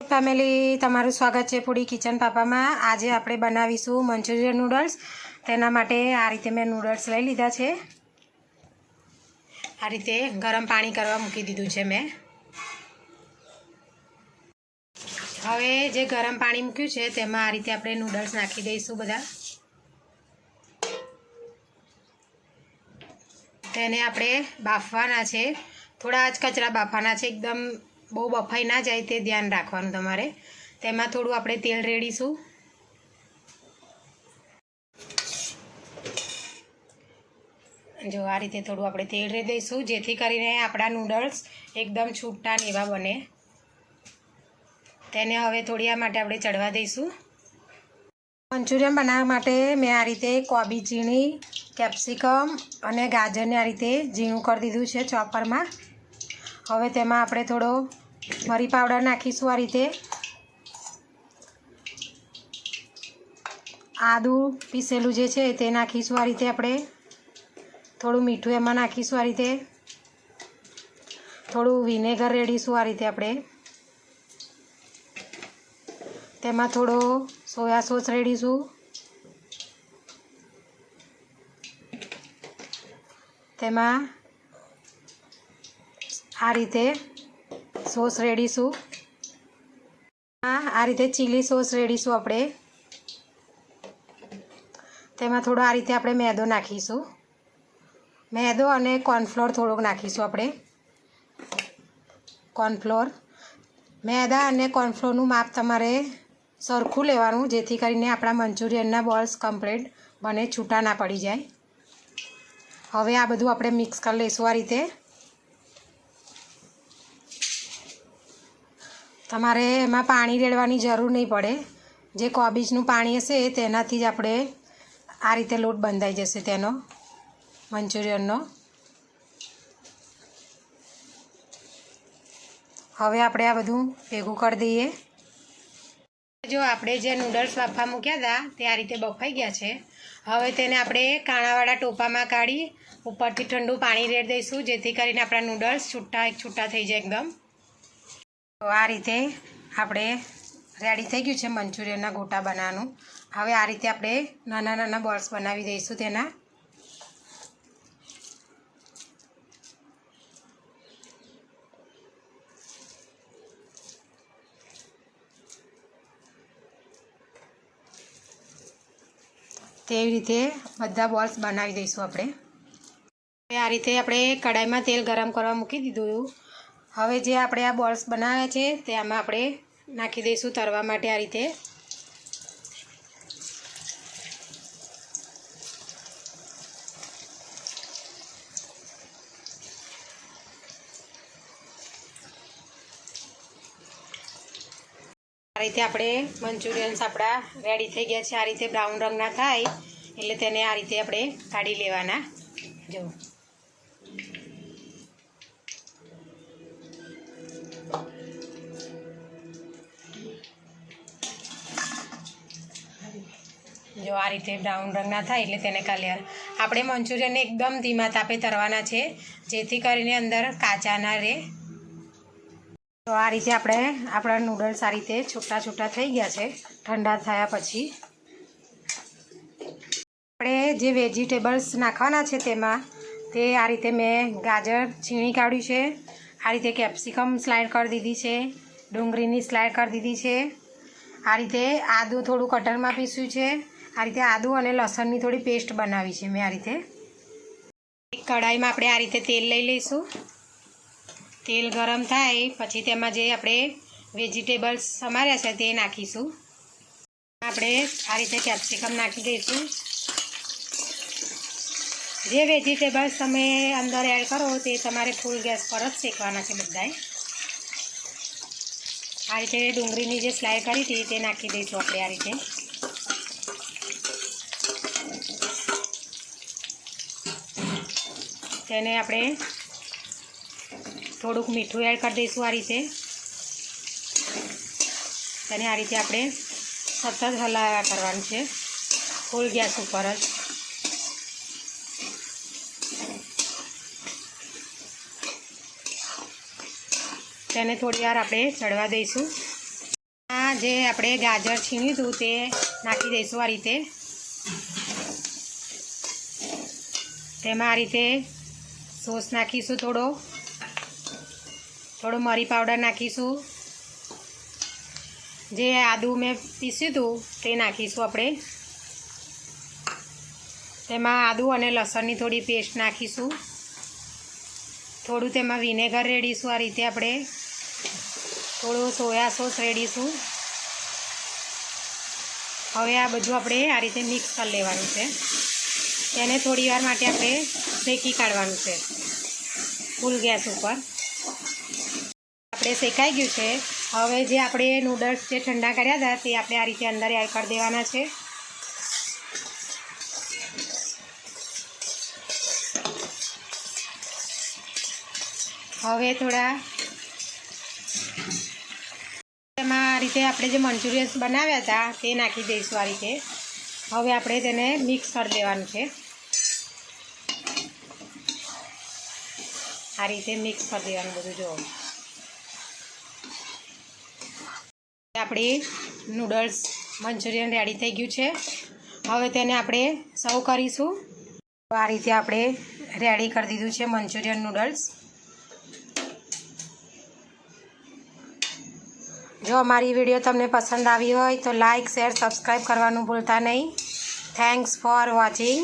Family, તમારું સ્વાગત છે ફૂડી કિચન પાપામાં। આજે આપણે બનાવીશું મંચુરિયન નૂડલ્સ। તેના માટે આ રીતે મેં નૂડલ્સ લઈ લીધા છે। આ રીતે ગરમ પાણી કરવા મૂકી દીધું છે મેં। હવે જે ગરમ પાણી મૂક્યું છે તેમાં આ રીતે આપણે નૂડલ્સ નાખી દઈશું બધા। તેને આપણે બાફવાના છે, થોડા જ કચરા બાફવાના છે, એકદમ બહુ બફાઈ ના જાય તે ધ્યાન રાખવાનું તમારે। તેમાં થોડું આપણે તેલ રેડીશું। જો આ રીતે થોડું આપણે તેલ રેડી દઈશું, જેથી કરીને આપણા નૂડલ્સ એકદમ છૂટા ને એવા બને। તેને હવે થોડી માટે આપણે ચડવા દઈશું। મંચુરિયન બનાવવા માટે મેં આ રીતે કોબી ઝીણી, કેપ્સિકમ અને ગાજરને આ રીતે ઝીણું કરી દીધું છે ચોપરમાં। હવે તેમાં આપણે થોડો મરી પાવડર નાખીશું। આ રીતે આદું પીસેલું જે છે તે નાખીશું। આ રીતે આપણે થોડું મીઠું એમાં નાખીશું। આ રીતે થોડું વિનેગર રેડીશું। આ રીતે આપણે તેમાં થોડો સોયા સોસ રેડીશું। તેમાં આ રીતે સોસ રેડીશું। આ રીતે ચીલી સોસ રેડીશું આપણે। તેમાં થોડો આ રીતે આપણે મેદો નાખીશું। મેદો અને કોર્નફ્લોર થોડોક નાખીશું આપણે। કોર્નફ્લોર, મેદા અને કોર્નફ્લોરનું માપ તમારે સરખું લેવાનું, જેથી કરીને આપણા મંચુરિયનના બોલ્સ કમ્પ્લીટ બને, છૂટા ના પડી જાય। હવે આ બધું આપણે મિક્સ કરી લઈશું। આ રીતે તમારે એમાં પાણી રેડવાની જરૂર નહીં પડે। જે કોબીજનું પાણી હશે તેનાથી જ આપણે આ રીતે લોટ બંધાઈ જશે તેનો મંચુરિયનનો। હવે આપણે આ બધું ભેગું કરી દઈએ। જો આપણે જે નૂડલ્સ બાફવા મૂક્યા હતા તે આ રીતે બફાઈ ગયા છે। હવે તેને આપણે કાણાવાળા ટોપામાં કાઢી ઉપરથી ઠંડુ પાણી રેડી દઈશું, જેથી કરીને આપણા નૂડલ્સ છૂટા થઈ જાય એકદમ। તો આ રીતે આપણે રેડી થઈ ગયું છે મંચુરિયનના ગોટા બનાવવાનું। હવે આ રીતે આપણે નાના નાના બોલ્સ બનાવી દઈશું તેના। તેવી રીતે બધા બોલ્સ બનાવી દઈશું આપણે। આ રીતે આપણે કડાઈમાં તેલ ગરમ કરવા મૂકી દીધું। હવે જે આપણે આ બોલ્સ બનાવ્યા છે તે આમાં આપણે નાખી દઈશું તળવા માટે। આ રીતે આપણે મંચુરિયન્સ આપણા રેડી થઈ ગયા છે। આ રીતે બ્રાઉન રંગના થાય એટલે તેને આ રીતે આપણે કાઢી લેવાના। જો આ રીતે બ્રાઉન રંગના થાય એટલે તેને કાઢી લેવાના। આપણે મંચુરિયનને એકદમ ધીમા તાપે તળવાના છે, જેથી કરીને અંદર કાચા ના રહે। તો આ રીતે આપણા નૂડલ્સ આ રીતે છૂટા છૂટા થઈ ગયા છે ઠંડા થયા પછી। આપણે જે વેજીટેબલ્સ નાખવાના છે તેમાં તે આ રીતે મેં ગાજર છીણી કાઢ્યું છે, આ રીતે કેપ્સિકમ સ્લાઇડ કરી દીધી છે, ડુંગળીની સ્લાઇડ કરી દીધી છે, આ રીતે આદું થોડું કટરમાં પીસ્યું છે, આ રીતે આદું અને લસણની થોડી પેસ્ટ બનાવી છે મેં। આ રીતે એક કઢાઈમાં આપણે આ રીતે તેલ લઈ લઈશું। તેલ ગરમ થાય પછી તેમાં જે આપણે વેજીટેબલ્સ સમાર્યા છે તે નાખીશું। આપણે આ રીતે કેપ્સિકમ નાખી દઈશું। જે વેજીટેબલ્સ તમે અંદર એડ કરો તે તમારે ફૂલ ગેસ પર જ શેકવાના છે બધાય। આ રીતે ડુંગળીની જે સ્લાઇડ કરી હતી તે નાખી દઈશું આપણે। આ રીતે તેને આપણે થોડુંક મીઠું એડ કરી દઈશું। આ રીતે તેને આ રીતે આપણે સતત હલાવ્યા કરવાનું છે ફૂલ ગેસ ઉપર જ। તેને થોડી વાર આપણે ચડવા દઈશું। આ જે આપણે ગાજર છીણ્યું હતું તે નાખી દઈશું આ રીતે. તેમાં આ રીતે સોસ નાખીશું, થોડો મરી પાવડર નાખીશું. જે આદું મેં પીસ્યું હતું તે નાખીશું આપણે. તેમાં આદું અને લસણની થોડી પેસ્ટ નાખીશું. થોડું તેમાં વિનેગર રેડીશું આ રીતે આપણે. થોડું સોયા સોસ રેડીશું. હવે આ બધું આપણે આ રીતે મિક્સ કરી લેવાનું છે. તેને થોડી વાર માટે આપણે શેકી કાઢવાનું છે ફૂલ ગેસ ઉપર. આપણે શેકાઈ ગયું છે. હવે જે આપણે નૂડલ્સ જે ઠંડા કર્યા હતા તે આપણે આ રીતે અંદર એડ કરી દેવાના છે. હવે થોડા એમાં આ રીતે આપણે જે મંચુરિયન્સ બનાવ્યા હતા તે નાખી દઈશું આ રીતે. હવે આપણે તેને મિક્સ કરી દેવાનું છે. આ રીતે મિક્સ કરી દેવાનું બધું. જો આપણે નૂડલ્સ મંચુરિયન રેડી થઈ ગયું છે. હવે તેને આપણે સર્વ કરીશું. આ રીતે આપણે રેડી કરી દીધું છે મંચુરિયન નૂડલ્સ. જો અમારી વિડીયો તમને પસંદ આવી હોય તો લાઇક, શેર, સબસ્ક્રાઈબ કરવાનું ભૂલતા નહીં. Thanks for watching.